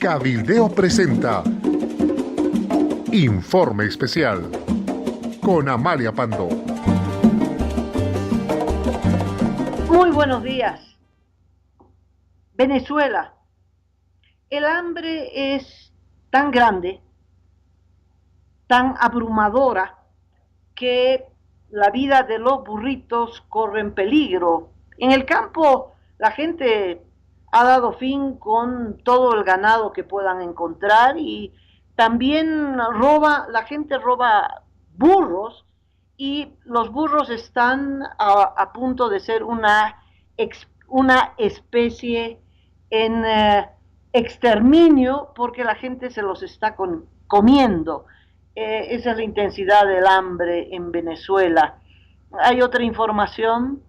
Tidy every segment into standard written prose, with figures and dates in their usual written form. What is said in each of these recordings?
Cabildeo presenta Informe Especial con Amalia Pando. Muy buenos días. Venezuela. El hambre es tan grande, tan abrumadora, que la vida de los burritos corre en peligro. En el campo, la gente ha dado fin con todo el ganado que puedan encontrar y también la gente roba burros y los burros están a punto de ser una especie en exterminio porque la gente se los está comiendo. Esa es la intensidad del hambre en Venezuela. Hay otra información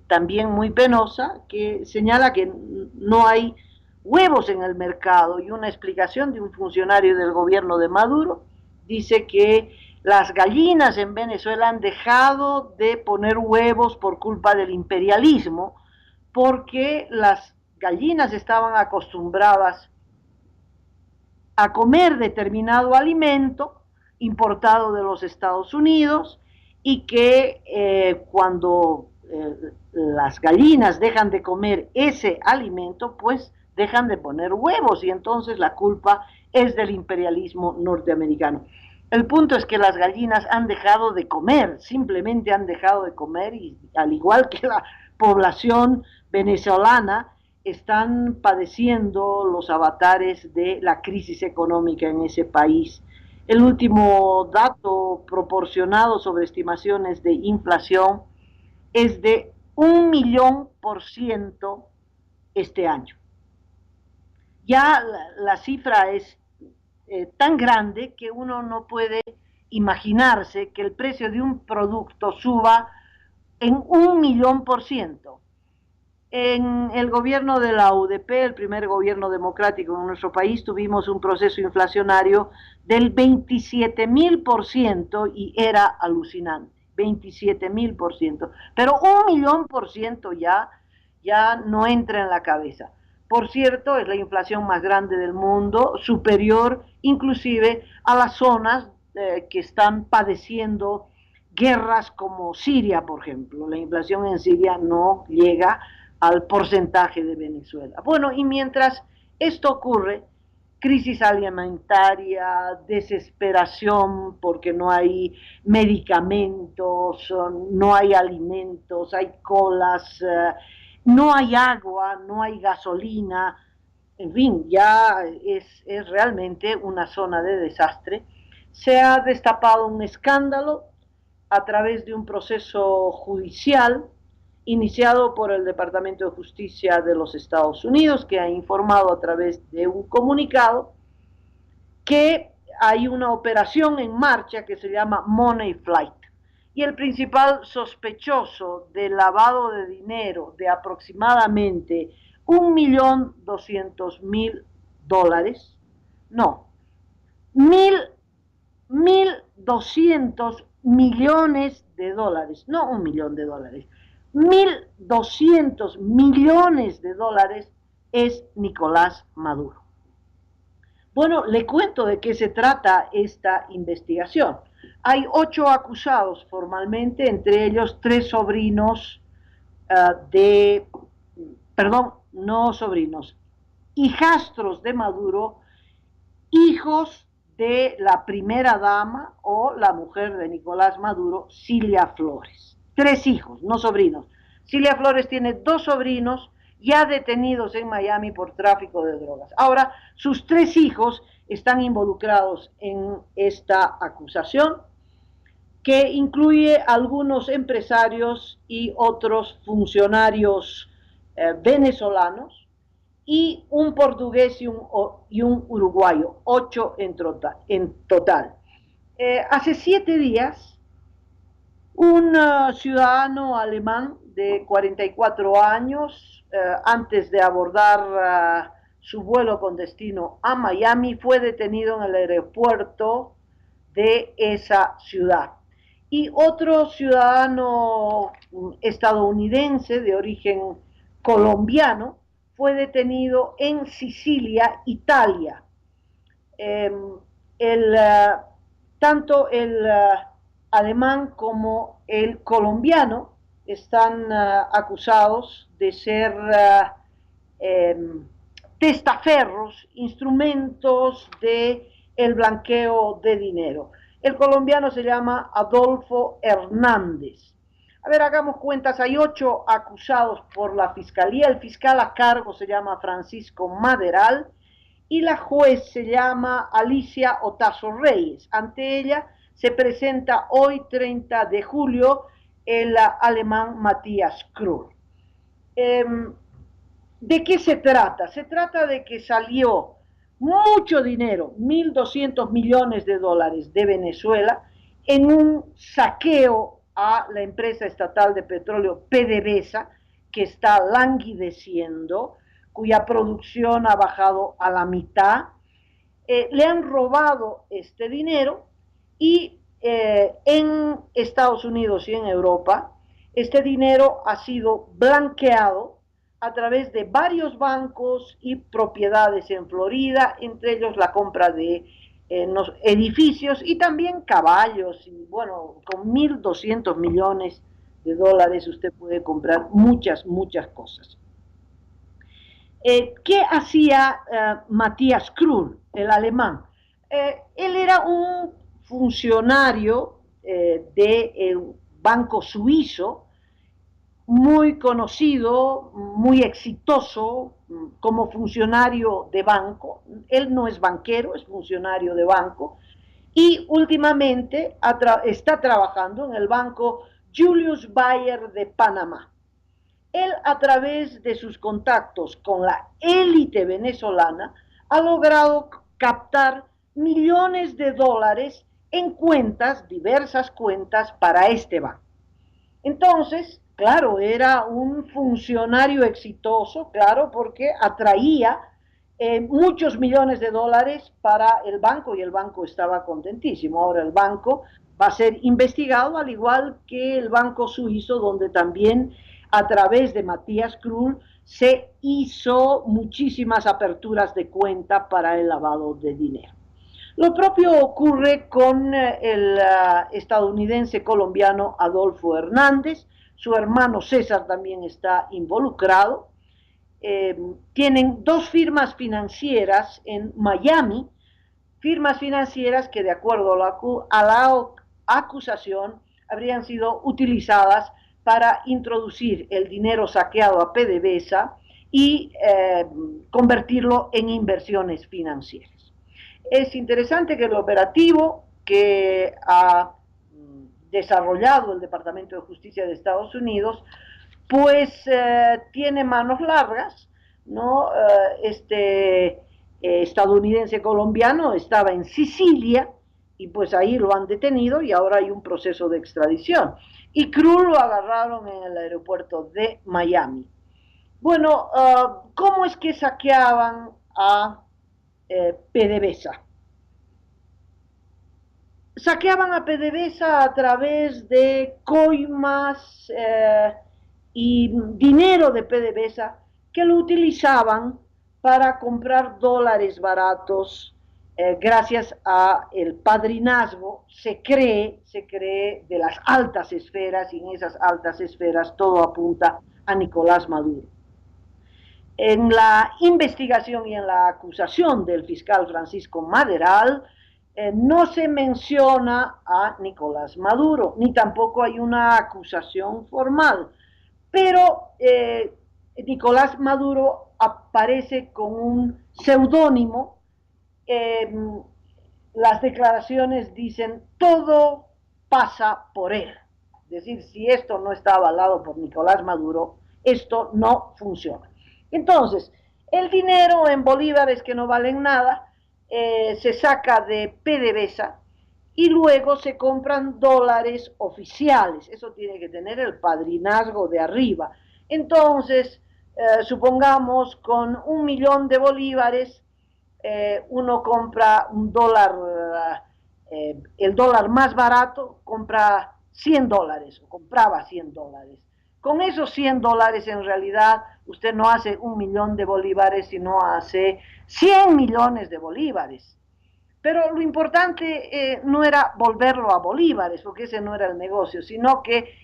también muy penosa que señala que no hay huevos en el mercado, y una explicación de un funcionario del gobierno de Maduro dice que las gallinas en Venezuela han dejado de poner huevos por culpa del imperialismo, porque las gallinas estaban acostumbradas a comer determinado alimento importado de los Estados Unidos y que cuando las gallinas dejan de comer ese alimento, pues dejan de poner huevos, y entonces la culpa es del imperialismo norteamericano. El punto es que las gallinas han dejado de comer, simplemente han dejado de comer, y al igual que la población venezolana, están padeciendo los avatares de la crisis económica en ese país. El último dato proporcionado sobre estimaciones de inflación es de 1.000.000% este año. Ya la cifra es tan grande que uno no puede imaginarse que el precio de un producto suba en 1.000.000%. En el gobierno de la UDP, el primer gobierno democrático en nuestro país, tuvimos un proceso inflacionario del 27.000% y era alucinante, 27.000%. Pero 1.000.000% ya no entra en la cabeza. Por cierto, es la inflación más grande del mundo, superior inclusive a las zonas que están padeciendo guerras como Siria, por ejemplo. La inflación en Siria no llega al porcentaje de Venezuela. Bueno, y mientras esto ocurre, crisis alimentaria, desesperación porque no hay medicamentos, no hay alimentos, hay colas, no hay agua, no hay gasolina, en fin, ya es realmente una zona de desastre. Se ha destapado un escándalo a través de un proceso judicial iniciado por el Departamento de Justicia de los Estados Unidos, que ha informado a través de un comunicado que hay una operación en marcha que se llama Money Flight, y el principal sospechoso del lavado de dinero de aproximadamente $1.200.000, no, 1.200 millones de dólares, no $1.000.000, 1.200 millones de dólares es Nicolás Maduro. Bueno, le cuento de qué se trata esta investigación. Hay 8 acusados formalmente, entre ellos 3 sobrinos no sobrinos, hijastros de Maduro, hijos de la primera dama o la mujer de Nicolás Maduro, Cilia Flores. 3 hijos, no sobrinos. Cilia Flores tiene 2 sobrinos ya detenidos en Miami por tráfico de drogas. Ahora, sus 3 hijos están involucrados en esta acusación, que incluye algunos empresarios y otros funcionarios venezolanos, y un portugués y un uruguayo, 8 en total. Hace 7 días, un ciudadano alemán de 44 años, antes de abordar su vuelo con destino a Miami, fue detenido en el aeropuerto de esa ciudad. Y otro ciudadano estadounidense de origen colombiano fue detenido en Sicilia, Italia. Eh, el, Tanto el alemán como el colombiano están acusados de ser testaferros, instrumentos de el blanqueo de dinero. El colombiano se llama Adolfo Hernández. A ver, hagamos cuentas, hay 8 acusados por la fiscalía, el fiscal a cargo se llama Francisco Maderal y la juez se llama Alicia Otazo Reyes. Ante ella se presenta hoy 30 de julio el alemán Matías Krull. ¿De qué se trata? Se trata de que salió mucho dinero, 1.200 millones de dólares de Venezuela, en un saqueo a la empresa estatal de petróleo PDVSA, que está languideciendo, cuya producción ha bajado a la mitad. Le han robado este dinero y en Estados Unidos y en Europa este dinero ha sido blanqueado a través de varios bancos y propiedades en Florida, entre ellos la compra de edificios y también caballos. Y bueno, con 1.200 millones de dólares usted puede comprar muchas, muchas cosas. ¿Qué hacía Matías Krull, el alemán? Él era un funcionario del banco suizo, muy conocido, muy exitoso como funcionario de banco. Él no es banquero, es funcionario de banco. Y últimamente está trabajando en el banco Julius Baer de Panamá. Él, a través de sus contactos con la élite venezolana, ha logrado captar millones de dólares en cuentas, diversas cuentas, para este banco. Entonces, claro, era un funcionario exitoso, claro, porque atraía muchos millones de dólares para el banco y el banco estaba contentísimo. Ahora el banco va a ser investigado, al igual que el banco suizo, donde también a través de Matías Krull se hizo muchísimas aperturas de cuenta para el lavado de dinero. Lo propio ocurre con el estadounidense colombiano Adolfo Hernández. Su hermano César también está involucrado. Tienen 2 firmas financieras en Miami, firmas financieras que, de acuerdo a la acusación, habrían sido utilizadas para introducir el dinero saqueado a PDVSA y convertirlo en inversiones financieras. Es interesante que el operativo que ha desarrollado el Departamento de Justicia de Estados Unidos, pues tiene manos largas, ¿no? Este estadounidense colombiano estaba en Sicilia y pues ahí lo han detenido y ahora hay un proceso de extradición. Y Krull lo agarraron en el aeropuerto de Miami. Bueno, ¿cómo es que saqueaban a PDVSA? Saqueaban a PDVSA a través de coimas y dinero de PDVSA que lo utilizaban para comprar dólares baratos gracias a el padrinazgo, se cree de las altas esferas, y en esas altas esferas todo apunta a Nicolás Maduro. En la investigación y en la acusación del fiscal Francisco Maderal, no se menciona a Nicolás Maduro, ni tampoco hay una acusación formal, pero Nicolás Maduro aparece con un seudónimo. Las declaraciones dicen todo pasa por él, es decir, si esto no está avalado por Nicolás Maduro, esto no funciona. Entonces, el dinero en bolívares que no valen nada se saca de PDVSA y luego se compran dólares oficiales. Eso tiene que tener el padrinazgo de arriba. Entonces, supongamos con 1 millón de bolívares, uno compra un dólar, el dólar más barato compra 100 dólares, o compraba 100 dólares. Con esos 100 dólares en realidad usted no hace 1 millón de bolívares, sino hace 100 millones de bolívares. Pero lo importante no era volverlo a bolívares, porque ese no era el negocio, sino que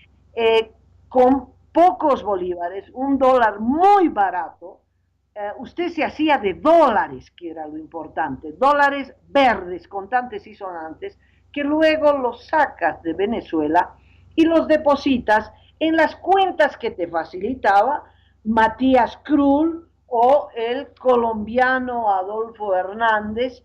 con pocos bolívares, $1 muy barato, usted se hacía de dólares, que era lo importante, dólares verdes, contantes y sonantes, que luego los sacas de Venezuela y los depositas en las cuentas que te facilitaba Matías Krull o el colombiano Adolfo Hernández,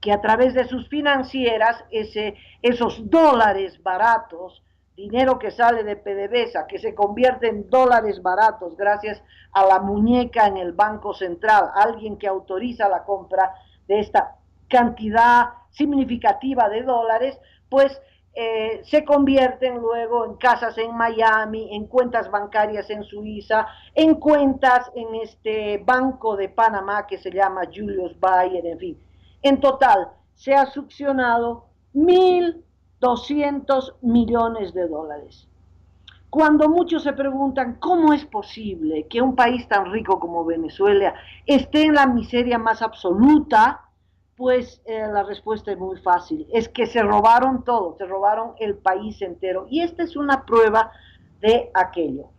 que a través de sus financieras esos dólares baratos, dinero que sale de PDVSA, que se convierte en dólares baratos gracias a la muñeca en el Banco Central, alguien que autoriza la compra de esta cantidad significativa de dólares, pues se convierten luego en casas en Miami, en cuentas bancarias en Suiza, en cuentas en este banco de Panamá que se llama Julius Baer, en fin. En total, se ha succionado 1.200 millones de dólares. Cuando muchos se preguntan cómo es posible que un país tan rico como Venezuela esté en la miseria más absoluta, pues la respuesta es muy fácil, es que se robaron todo, se robaron el país entero. Y esta es una prueba de aquello.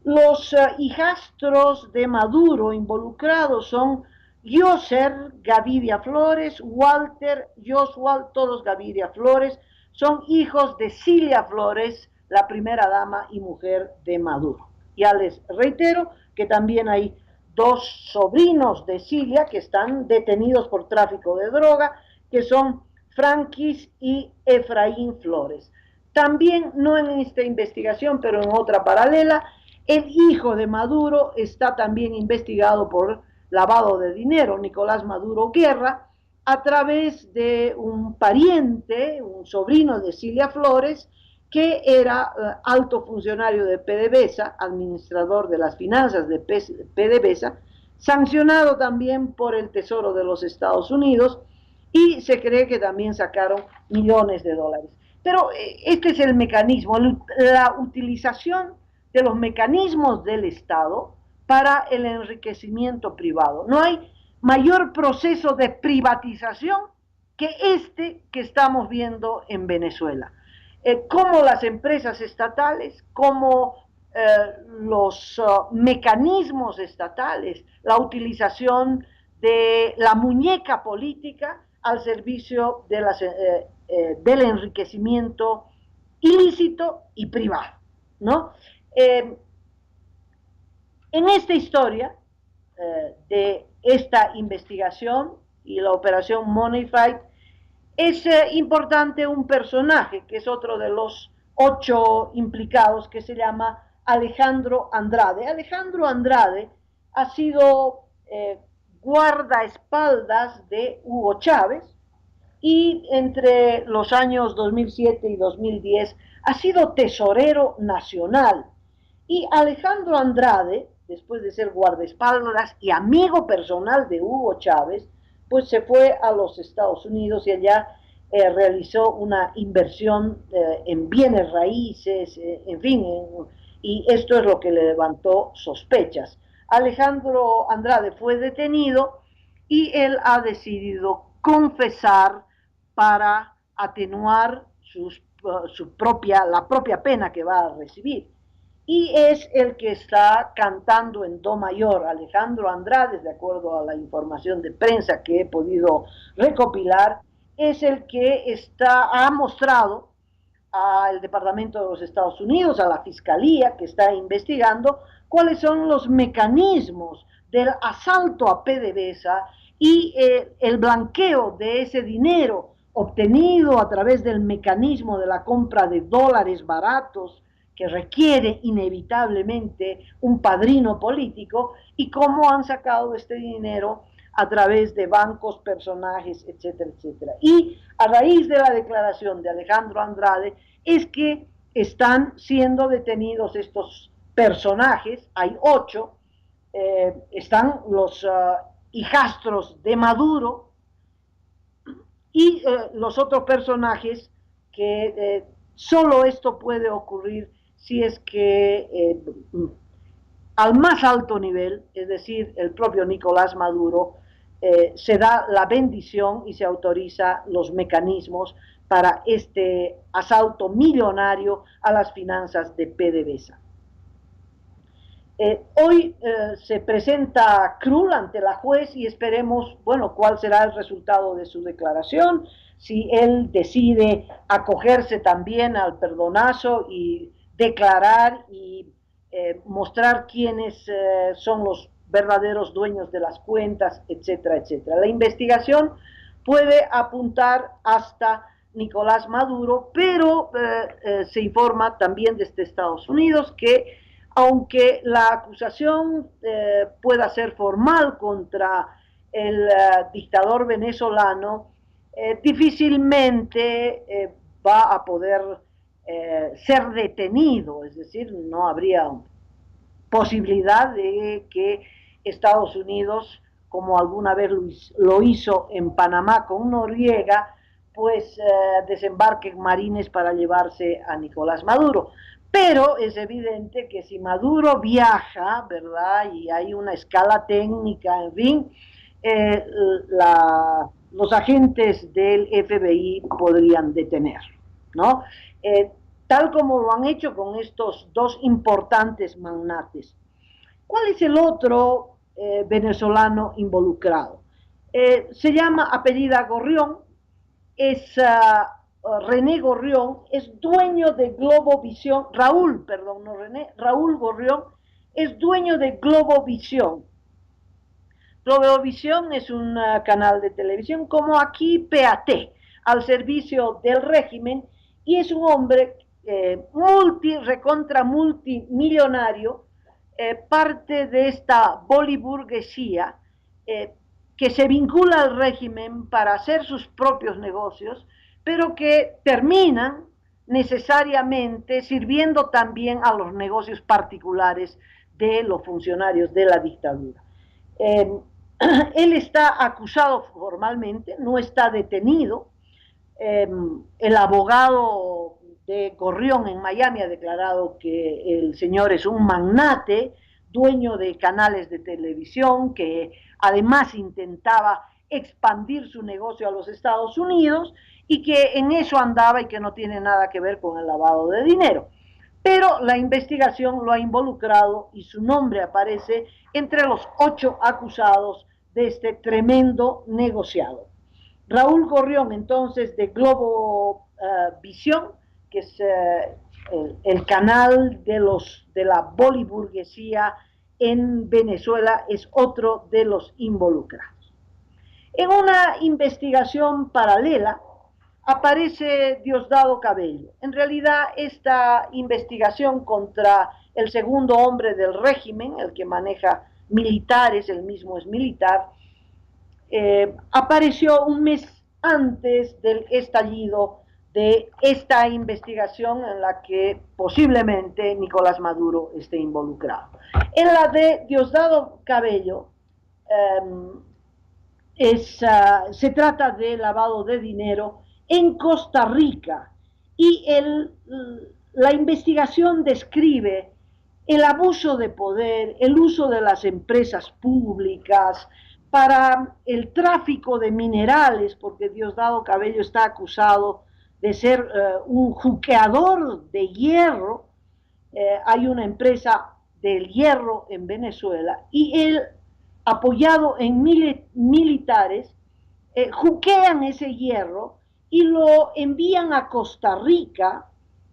Los hijastros de Maduro involucrados son Yoser Gaviria Flores, Walter Joshua, todos Gaviria Flores, son hijos de Cilia Flores, la primera dama y mujer de Maduro. Ya les reitero que también hay 2 sobrinos de Cilia que están detenidos por tráfico de droga, que son Frankis y Efraín Flores. También, no en esta investigación, pero en otra paralela, el hijo de Maduro está también investigado por lavado de dinero, Nicolás Maduro Guerra, a través de un pariente, un sobrino de Cilia Flores, que era alto funcionario de PDVSA, administrador de las finanzas de PDVSA, sancionado también por el Tesoro de los Estados Unidos, y se cree que también sacaron millones de dólares. Pero este es el mecanismo, la utilización de los mecanismos del Estado para el enriquecimiento privado. No hay mayor proceso de privatización que este que estamos viendo en Venezuela. Cómo las empresas estatales, cómo los mecanismos estatales, la utilización de la muñeca política al servicio de del enriquecimiento ilícito y privado, ¿no? En esta historia de esta investigación y la operación Money Fight, es importante un personaje que es otro de los 8 implicados, que se llama Alejandro Andrade. Alejandro Andrade ha sido guardaespaldas de Hugo Chávez y entre los años 2007 y 2010 ha sido tesorero nacional. Y Alejandro Andrade, después de ser guardaespaldas y amigo personal de Hugo Chávez, pues se fue a los Estados Unidos y allá realizó una inversión en bienes raíces, en fin, y esto es lo que le levantó sospechas. Alejandro Andrade fue detenido y él ha decidido confesar para atenuar la propia pena que va a recibir. Y es el que está cantando en do mayor. Alejandro Andrade, de acuerdo a la información de prensa que he podido recopilar, es el que ha mostrado al Departamento de los Estados Unidos, a la Fiscalía que está investigando cuáles son los mecanismos del asalto a PDVSA y el blanqueo de ese dinero obtenido a través del mecanismo de la compra de dólares baratos, que requiere inevitablemente un padrino político, y cómo han sacado este dinero a través de bancos, personajes, etcétera, etcétera. Y a raíz de la declaración de Alejandro Andrade es que están siendo detenidos estos personajes, hay 8, están los hijastros de Maduro y los otros personajes que solo esto puede ocurrir si es que al más alto nivel, es decir, el propio Nicolás Maduro, se da la bendición y se autoriza los mecanismos para este asalto millonario a las finanzas de PDVSA. Hoy se presenta Krull ante la juez y esperemos, bueno, cuál será el resultado de su declaración, si él decide acogerse también al perdonazo y declarar y mostrar quiénes son los verdaderos dueños de las cuentas, etcétera, etcétera. La investigación puede apuntar hasta Nicolás Maduro, pero se informa también desde Estados Unidos que aunque la acusación pueda ser formal contra el dictador venezolano, difícilmente va a poder ser detenido, es decir, no habría posibilidad de que Estados Unidos, como alguna vez lo hizo en Panamá con Noriega, pues desembarquen marines para llevarse a Nicolás Maduro. Pero es evidente que si Maduro viaja, ¿verdad? Y hay una escala técnica, en fin, los agentes del FBI podrían detenerlo, ¿no? Tal como lo han hecho con estos dos importantes magnates. ¿Cuál es el otro venezolano involucrado? Se llama apellida Gorrión, es René Gorrión, es dueño de Globovisión, Raúl, perdón, no René, Raúl Gorrión, es dueño de Globovisión. Globovisión es un canal de televisión como aquí PAT, al servicio del régimen, y es un hombre recontra multimillonario, parte de esta boliburguesía que se vincula al régimen para hacer sus propios negocios, pero que terminan necesariamente sirviendo también a los negocios particulares de los funcionarios de la dictadura. Él está acusado formalmente, no está detenido. El abogado de Gorrión en Miami ha declarado que el señor es un magnate, dueño de canales de televisión, que además intentaba expandir su negocio a los Estados Unidos y que en eso andaba y que no tiene nada que ver con el lavado de dinero. Pero la investigación lo ha involucrado y su nombre aparece entre los 8 acusados de este tremendo negociado. Raúl Gorrión, entonces, de Globovisión, que es el canal de la boliburguesía en Venezuela, es otro de los involucrados. En una investigación paralela aparece Diosdado Cabello. En realidad, esta investigación contra el segundo hombre del régimen, el que maneja militares, él mismo es militar, apareció un mes antes del estallido de esta investigación en la que posiblemente Nicolás Maduro esté involucrado. En la de Diosdado Cabello se trata de lavado de dinero en Costa Rica y la investigación describe el abuso de poder, el uso de las empresas públicas para el tráfico de minerales, porque Diosdado Cabello está acusado de ser un juqueador de hierro. Hay una empresa del hierro en Venezuela y él, apoyado en militares, juquean ese hierro y lo envían a Costa Rica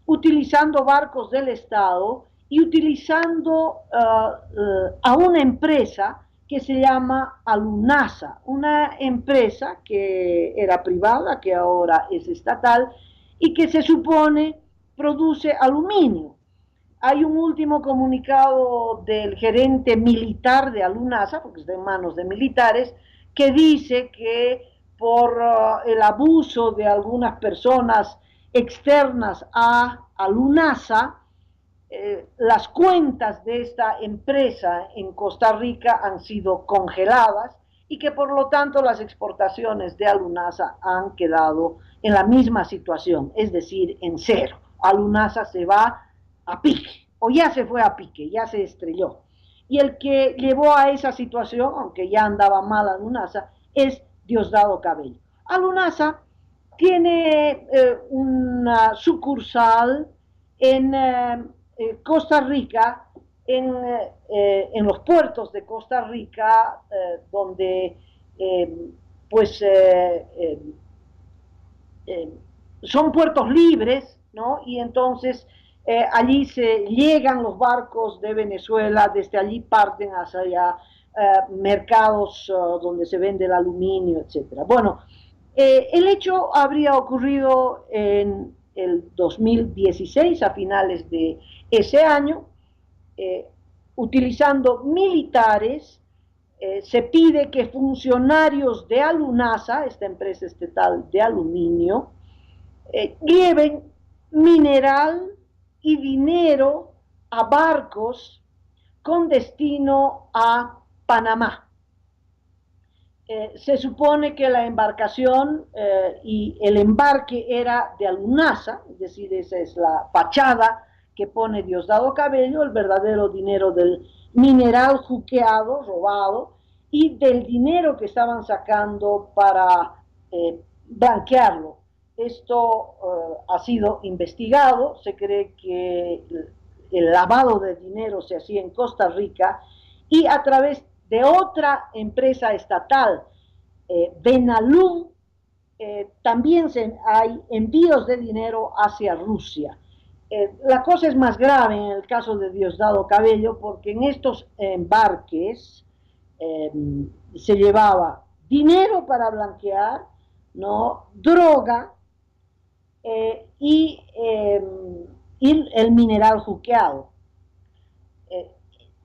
utilizando barcos del Estado y utilizando a una empresa que se llama Alunasa, una empresa que era privada, que ahora es estatal y que se supone produce aluminio. Hay un último comunicado del gerente militar de Alunasa, porque está en manos de militares, que dice que por el abuso de algunas personas externas a Alunasa, las cuentas de esta empresa en Costa Rica han sido congeladas y que por lo tanto las exportaciones de Alunasa han quedado en la misma situación, es decir, en cero. Alunasa se va a pique, o ya se fue a pique, ya se estrelló. y el que llevó a esa situación, aunque ya andaba mal a Lunasa, es Diosdado Cabello. Alunasa tiene una sucursal en Costa Rica, en los puertos de Costa Rica, donde pues eh, son puertos libres, ¿no? Y entonces allí se llegan los barcos de Venezuela, desde allí parten hacia allá, mercados donde se vende el aluminio, etcétera. Bueno, el hecho habría ocurrido en el 2016, a finales de ese año, eh, utilizando militares. Se pide que funcionarios de Alunasa, esta empresa estatal de aluminio, lleven mineral y dinero a barcos con destino a Panamá. Se supone que la embarcación y el embarque era de Alunasa, es decir, esa es la fachada que pone Diosdado Cabello, el verdadero dinero del mineral juqueado, robado, y del dinero que estaban sacando para blanquearlo. Esto ha sido investigado, se cree que el lavado de dinero se hacía en Costa Rica y a través de otra empresa estatal, Benalum, también hay envíos de dinero hacia Rusia. La cosa es más grave en el caso de Diosdado Cabello porque en estos embarques se llevaba dinero para blanquear, ¿no? Droga y el mineral juqueado.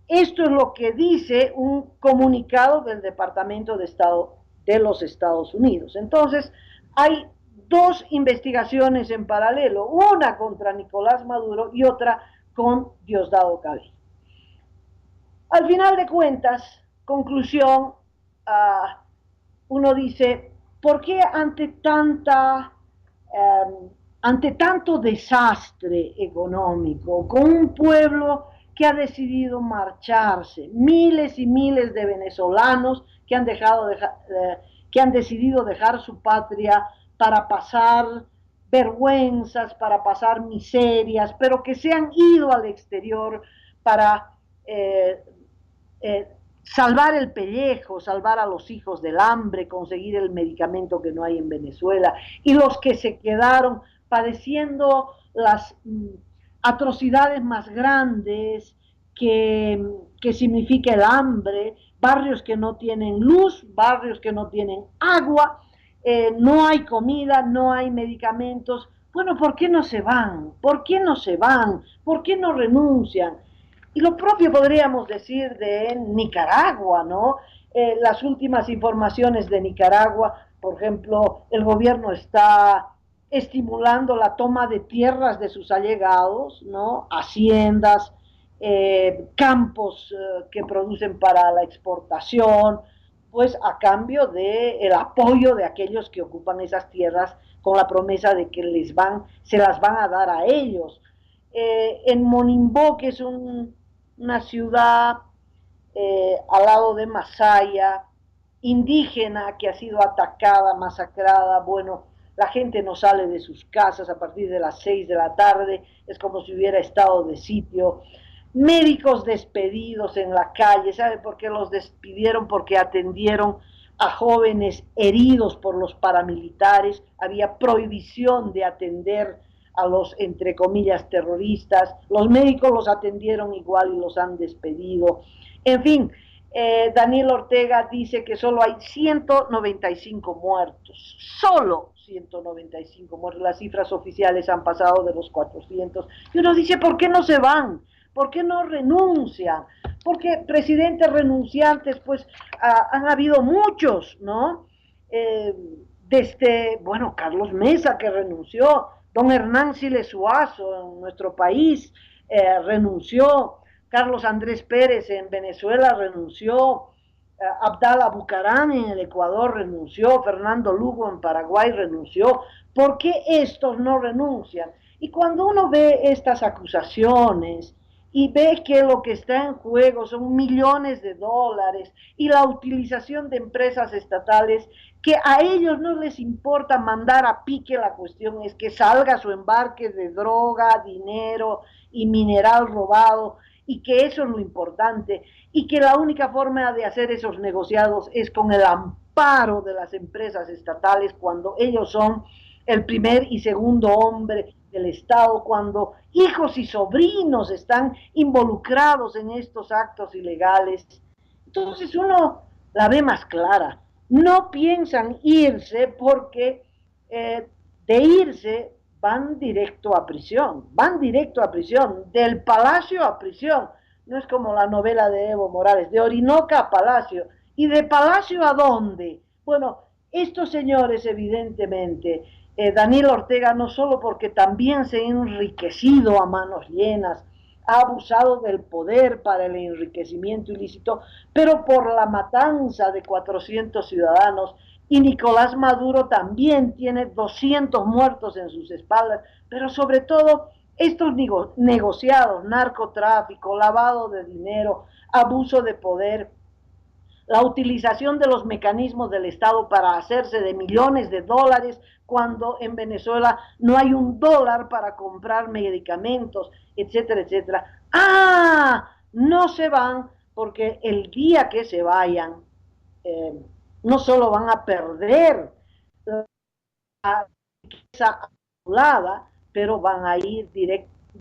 Esto es lo que dice un comunicado del Departamento de Estado de los Estados Unidos. Entonces, hay dos investigaciones en paralelo, una contra Nicolás Maduro y otra con Diosdado Cabello. Al final de cuentas, conclusión, uno dice, ¿por qué ante tanto desastre económico, con un pueblo que ha decidido marcharse, miles y miles de venezolanos que han decidido dejar su patria para pasar vergüenzas, para pasar miserias, pero que se han ido al exterior para salvar el pellejo, salvar a los hijos del hambre, conseguir el medicamento que no hay en Venezuela, y los que se quedaron padeciendo las atrocidades más grandes que significa el hambre, barrios que no tienen luz, barrios que no tienen agua, no hay comida, no hay medicamentos. Bueno, ¿por qué no se van? ¿Por qué no se van? ¿Por qué no renuncian? Y lo propio podríamos decir de Nicaragua, ¿no? Las últimas informaciones de Nicaragua, por ejemplo, el gobierno está estimulando la toma de tierras de sus allegados, ¿no? Haciendas, campos que producen para la exportación, pues a cambio del apoyo de aquellos que ocupan esas tierras con la promesa de que se las van a dar a ellos. En Monimbó, que es una ciudad al lado de Masaya, indígena que ha sido atacada, masacrada, bueno, la gente no sale de sus casas a partir de las 6 de la tarde, es como si hubiera estado de sitio. Médicos despedidos en la calle, ¿sabe por qué los despidieron? Porque atendieron a jóvenes heridos por los paramilitares, había prohibición de atender a los, entre comillas, terroristas, los médicos los atendieron igual y los han despedido. En fin, Daniel Ortega dice que solo hay 195 muertos, solo 195 muertos, las cifras oficiales han pasado de los 400, y uno dice, ¿por qué no se van? ¿Por qué no renuncian? Porque presidentes renunciantes, pues, han habido muchos, ¿no? Desde, bueno, Carlos Mesa, que renunció, don Hernán Siles Suazo en nuestro país renunció, Carlos Andrés Pérez en Venezuela renunció, Abdala Bucarán en el Ecuador renunció, Fernando Lugo en Paraguay renunció. ¿Por qué estos no renuncian? Y cuando uno ve estas acusaciones, y ve que lo que está en juego son millones de dólares y la utilización de empresas estatales que a ellos no les importa mandar a pique, la cuestión es que salga su embarque de droga, dinero y mineral robado, y que eso es lo importante, y que la única forma de hacer esos negociados es con el amparo de las empresas estatales cuando ellos son el primer y segundo hombre del Estado, cuando hijos y sobrinos están involucrados en estos actos ilegales. Entonces uno la ve más clara. No piensan irse porque de irse van directo a prisión, del palacio a prisión. No es como la novela de Evo Morales, de Orinoca a Palacio. ¿Y de Palacio a dónde? Bueno, estos señores evidentemente, Daniel Ortega no solo porque también se ha enriquecido a manos llenas, ha abusado del poder para el enriquecimiento ilícito, pero por la matanza de 400 ciudadanos, y Nicolás Maduro también tiene 200 muertos en sus espaldas, pero sobre todo estos negociados, narcotráfico, lavado de dinero, abuso de poder, la utilización de los mecanismos del Estado para hacerse de millones de dólares cuando en Venezuela no hay un dólar para comprar medicamentos, etcétera, etcétera. ¡Ah! No se van porque el día que se vayan, no solo van a perder la riqueza acumulada, pero van a ir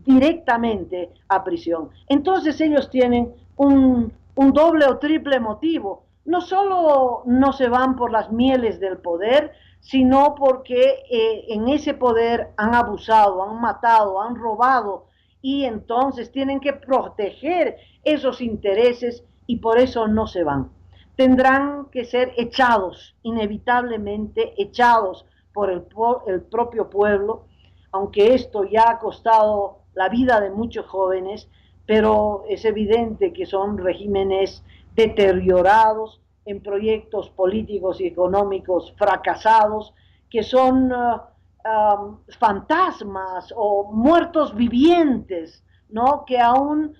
directamente a prisión. Entonces ellos tienen un doble o triple motivo. No solo no se van por las mieles del poder, sino porque en ese poder han abusado, han matado, han robado, y entonces tienen que proteger esos intereses y por eso no se van. Tendrán que ser echados, inevitablemente echados por el propio pueblo, aunque esto ya ha costado la vida de muchos jóvenes, pero es evidente que son regímenes deteriorados en proyectos políticos y económicos fracasados, que son fantasmas o muertos vivientes, ¿no? Que aún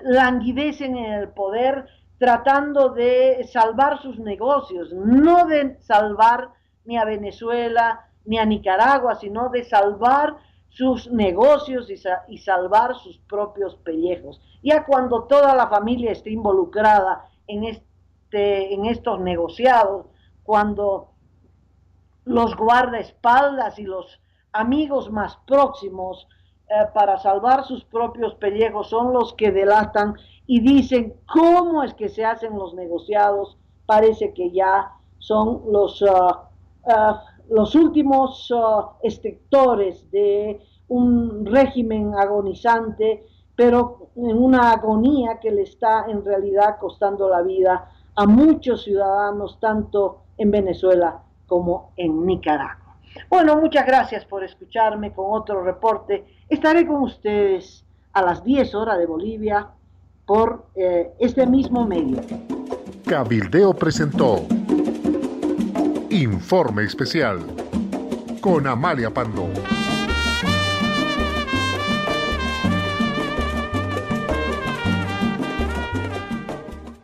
languidecen en el poder tratando de salvar sus negocios, no de salvar ni a Venezuela ni a Nicaragua, sino de salvar sus negocios y salvar sus propios pellejos. Ya cuando toda la familia esté involucrada en estos negociados, cuando los guardaespaldas y los amigos más próximos para salvar sus propios pellejos son los que delatan y dicen cómo es que se hacen los negociados, parece que ya son los últimos extractores de un régimen agonizante, pero en una agonía que le está en realidad costando la vida a muchos ciudadanos, tanto en Venezuela como en Nicaragua. Bueno, muchas gracias por escucharme con otro reporte. Estaré con ustedes a las 10 horas de Bolivia por este mismo medio. Cabildeo presentó Informe Especial con Amalia Pando.